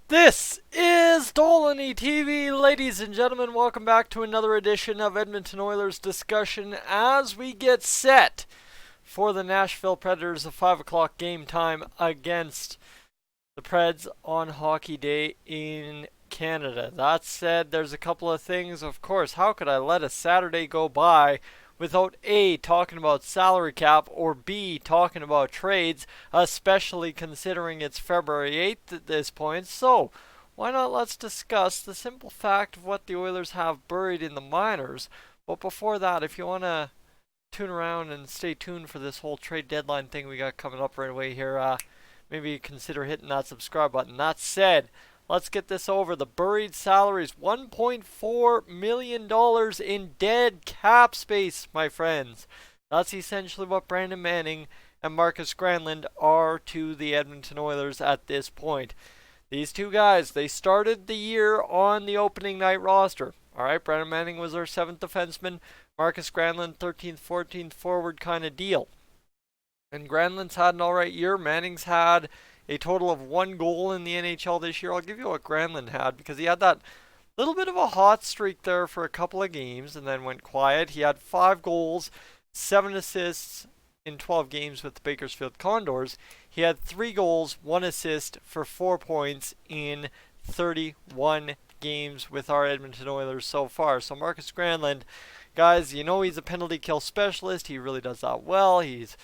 This is Dolynny TV, ladies and gentlemen. Welcome back to another edition of Edmonton Oilers discussion as we get set for the Nashville Predators, a 5 o'clock game time against the Preds on Hockey Day in Canada. That said, there's a couple of things. Of course, how could I let a Saturday go by without A, talking about salary cap, or B, talking about trades, especially considering it's February 8th at this point. So, why not let's discuss the simple fact of what the Oilers have buried in the minors. But before that, if you want to tune around and stay tuned for this whole trade deadline thing we got coming up right away here, maybe consider hitting that subscribe button. That said, let's get this over. The buried salaries, $1.4 million in dead cap space, my friends. That's essentially what Brandon Manning and Markus Granlund are to the Edmonton Oilers at this point. These two guys, they started the year on the opening night roster. Alright, Brandon Manning was our 7th defenseman. Markus Granlund, 13th, 14th forward kind of deal. And Granlund's had an alright year. Manning's had a total of 1 goal in the NHL this year. I'll give you what Granlund had because he had that little bit of a hot streak there for a couple of games and then went quiet. He had 5 goals, 7 assists in 12 games with the Bakersfield Condors. He had 3 goals, 1 assist for 4 points in 31 games with our Edmonton Oilers so far. So Markus Granlund, guys, you know he's a penalty kill specialist. He really does that well. He's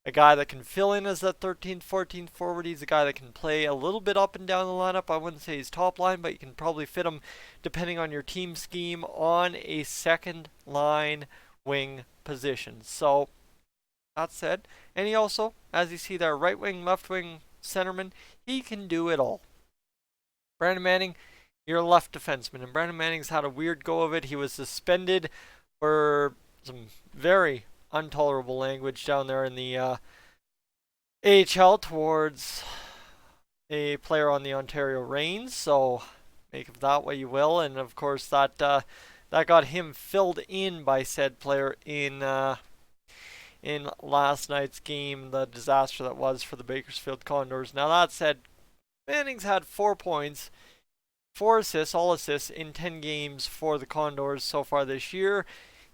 a guy that can fill in as that 13th, 14th forward. He's a guy that can play a little bit up and down the lineup. I wouldn't say he's top line, but you can probably fit him, depending on your team scheme, on a second line wing position. So, that said, and he also, as you see there, right wing, left wing, centerman, he can do it all. Brandon Manning, you're a left defenseman, and Brandon Manning's had a weird go of it. He was suspended for some very intolerable language down there in the AHL towards a player on the Ontario Reigns. So make of that what you will. And of course that got him filled in by said player in last night's game, the disaster that was for the Bakersfield Condors. Now that said, Manning's had 4 points, 4 assists, all assists in 10 games for the Condors so far this year.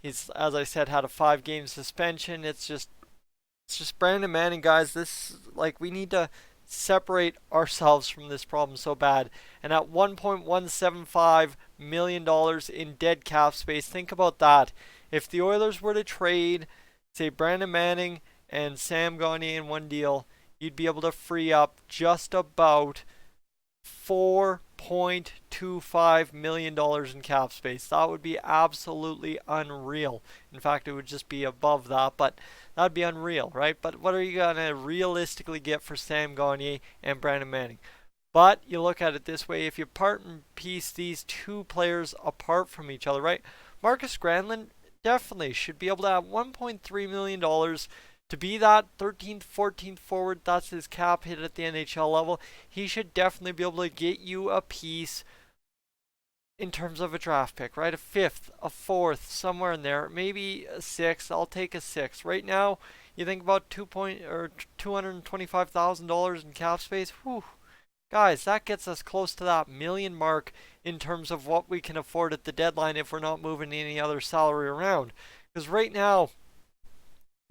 He's, as I said, had a 5-game suspension. It's just Brandon Manning, guys. We need to separate ourselves from this problem so bad. And at $1.175 million in dead cap space, think about that. If the Oilers were to trade, say, Brandon Manning and Sam Gagner in one deal, you'd be able to free up just about $4.25 million in cap space. That would be absolutely unreal. In fact, it would just be above that, but that'd be unreal, right? But what are you going to realistically get for Sam Gagner and Brandon Manning? But you look at it this way, if you part and piece these two players apart from each other, right? Markus Granlund definitely should be able to have $1.3 million to be that 13th, 14th forward. That's his cap hit at the NHL level. He should definitely be able to get you a piece in terms of a draft pick, right? A 5th, a 4th, somewhere in there. Maybe a 6th. I'll take a 6th. Right now, you think about $225,000 in cap space. Whew. Guys, that gets us close to that million mark in terms of what we can afford at the deadline if we're not moving any other salary around. Because right now,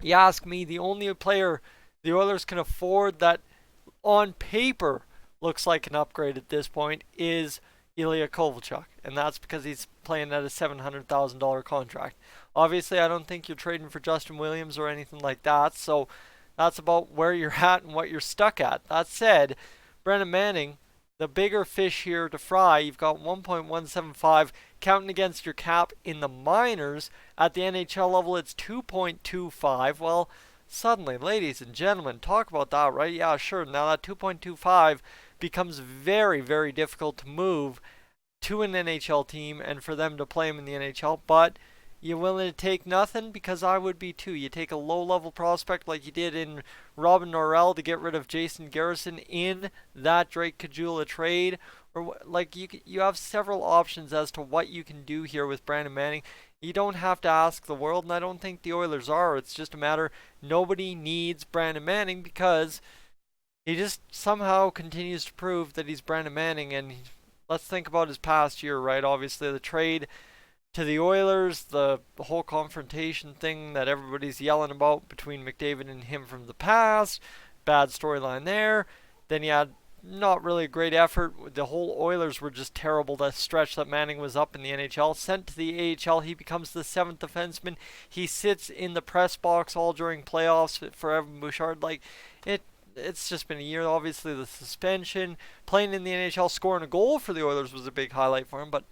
you ask me, the only player the Oilers can afford that on paper looks like an upgrade at this point is Ilya Kovalchuk. And that's because he's playing at a $700,000 contract. Obviously, I don't think you're trading for Justin Williams or anything like that. So that's about where you're at and what you're stuck at. That said, Brandon Manning, the bigger fish here to fry, you've got 1.175 counting against your cap in the minors. At the NHL level, it's 2.25. Well, suddenly, ladies and gentlemen, talk about that, right? Yeah, sure. Now that 2.25 becomes very, very difficult to move to an NHL team and for them to play him in the NHL. But you willing to take nothing? Because I would be too. You take a low-level prospect like you did in Robin Norrell to get rid of Jason Garrison in that Drake Caggiula trade, or like you have several options as to what you can do here with Brandon Manning. You don't have to ask the world, and I don't think the Oilers are. It's just a matter, nobody needs Brandon Manning because he just somehow continues to prove that he's Brandon Manning. And let's think about his past year, right? Obviously, the trade to the Oilers, the whole confrontation thing that everybody's yelling about between McDavid and him from the past, bad storyline there. Then you had not really a great effort. The whole Oilers were just terrible. The stretch that Manning was up in the NHL, sent to the AHL, he becomes the seventh defenseman. He sits in the press box all during playoffs for Evan Bouchard. Like it, it's just been a year. Obviously, the suspension, playing in the NHL, scoring a goal for the Oilers was a big highlight for him, but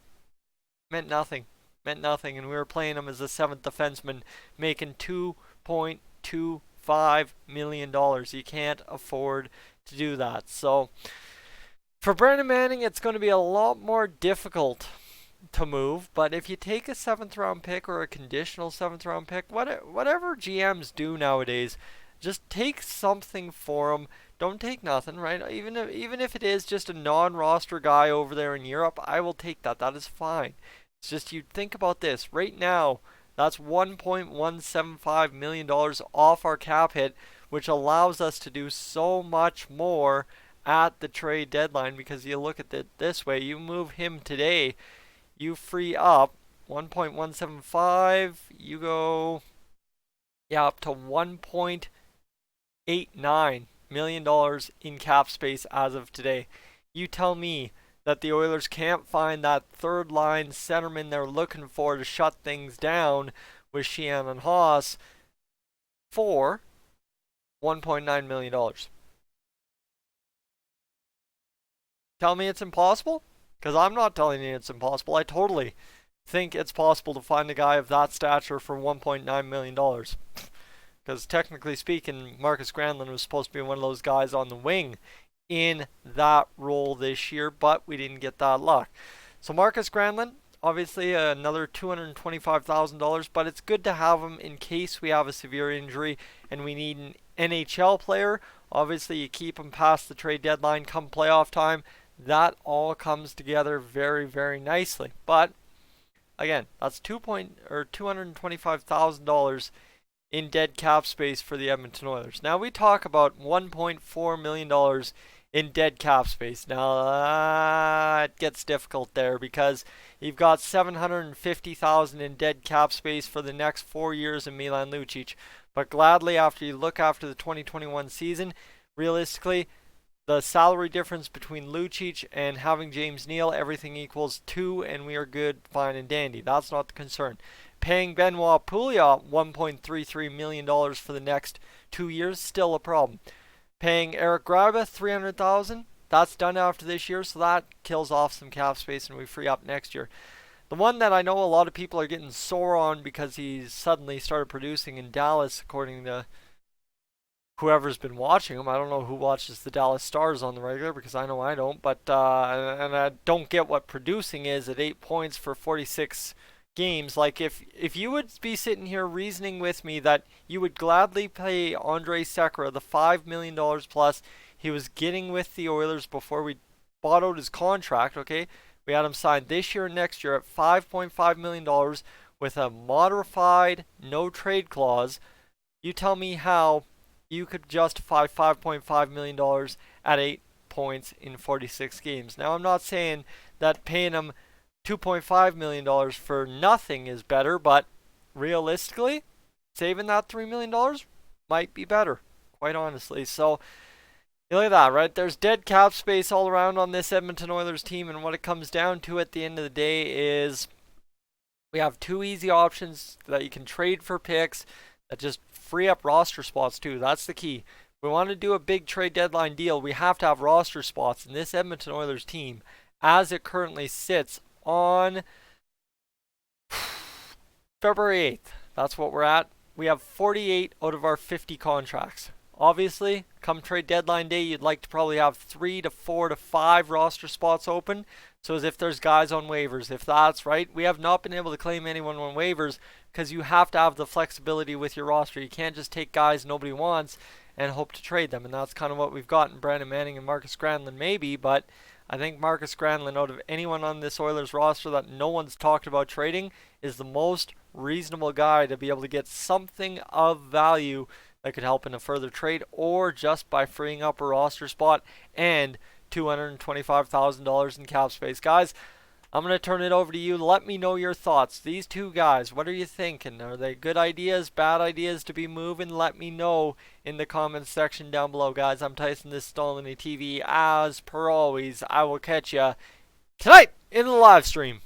meant nothing. Meant nothing, and we were playing him as a seventh defenseman, making $2.25 million. You can't afford to do that. So for Brandon Manning, it's going to be a lot more difficult to move. But if you take a seventh round pick or a conditional seventh round pick, whatever GMs do nowadays, just take something for him. Don't take nothing, right? Even if it is just a non-roster guy over there in Europe, I will take that. That is fine. It's just you think about this right now. That's $1.175 million off our cap hit, which allows us to do so much more at the trade deadline. Because you look at it this way, you move him today, you free up 1.175. You go, up to $1.89 million in cap space as of today. You tell me that the Oilers can't find that third line centerman they're looking for to shut things down with Sheehan and Haas for $1.9 million. Tell me it's impossible? Because I'm not telling you it's impossible. I totally think it's possible to find a guy of that stature for $1.9 million. Because technically speaking, Markus Granlund was supposed to be one of those guys on the wing in that role this year, but we didn't get that luck. So Markus Granlund, obviously another $225,000, but it's good to have him in case we have a severe injury and we need an NHL player. Obviously, you keep him past the trade deadline come playoff time. That all comes together very, very nicely. But again, that's $225,000 in dead cap space for the Edmonton Oilers. Now we talk about $1.4 million in dead cap space. Now it gets difficult there because you've got $750,000 in dead cap space for the next 4 years in Milan Lucic. But gladly, after you look after the 2021 season, realistically, the salary difference between Lucic and having James Neal, everything equals 2, and we are good, fine, and dandy. That's not the concern. Paying Benoit Pouliot $1.33 million for the next 2 years, still a problem. Paying Eric Graba $300,000, that's done after this year, so that kills off some cap space and we free up next year. The one that I know a lot of people are getting sore on because he suddenly started producing in Dallas, according to whoever's been watching him. I don't know who watches the Dallas Stars on the regular because I know I don't, but and I don't get what producing is at 8 points for 46 games. Like if you would be sitting here reasoning with me that you would gladly pay Andre Sekera the $5 million plus he was getting with the Oilers before we bought out his contract, okay? We had him signed this year and next year at $5.5 million with a modified no trade clause. You tell me how you could justify $5.5 million at 8 points in 46 games. Now, I'm not saying that paying him $2.5 million for nothing is better, but realistically, saving that $3 million might be better, quite honestly. So, you look at that, right? There's dead cap space all around on this Edmonton Oilers team, and what it comes down to at the end of the day is we have 2 easy options that you can trade for picks that just free up roster spots too. That's the key. If we want to do a big trade deadline deal, we have to have roster spots. And this Edmonton Oilers team, as it currently sits on February 8th, that's what we're at. We have 48 out of our 50 contracts. Obviously, come trade deadline day, you'd like to probably have 3 to 4 to 5 roster spots open. So as if there's guys on waivers. If that's right, we have not been able to claim anyone on waivers because you have to have the flexibility with your roster. You can't just take guys nobody wants and hope to trade them. And that's kind of what we've got in Brandon Manning and Markus Granlund maybe. But I think Markus Granlund, out of anyone on this Oilers roster that no one's talked about trading, is the most reasonable guy to be able to get something of value that could help in a further trade, or just by freeing up a roster spot and $225,000 in cap space. Guys, I'm going to turn it over to you. Let me know your thoughts. These two guys, what are you thinking? Are they good ideas, bad ideas to be moving? Let me know in the comments section down below, guys. I'm Tyson, this is Dolynny TV. As per always, I will catch you tonight in the live stream.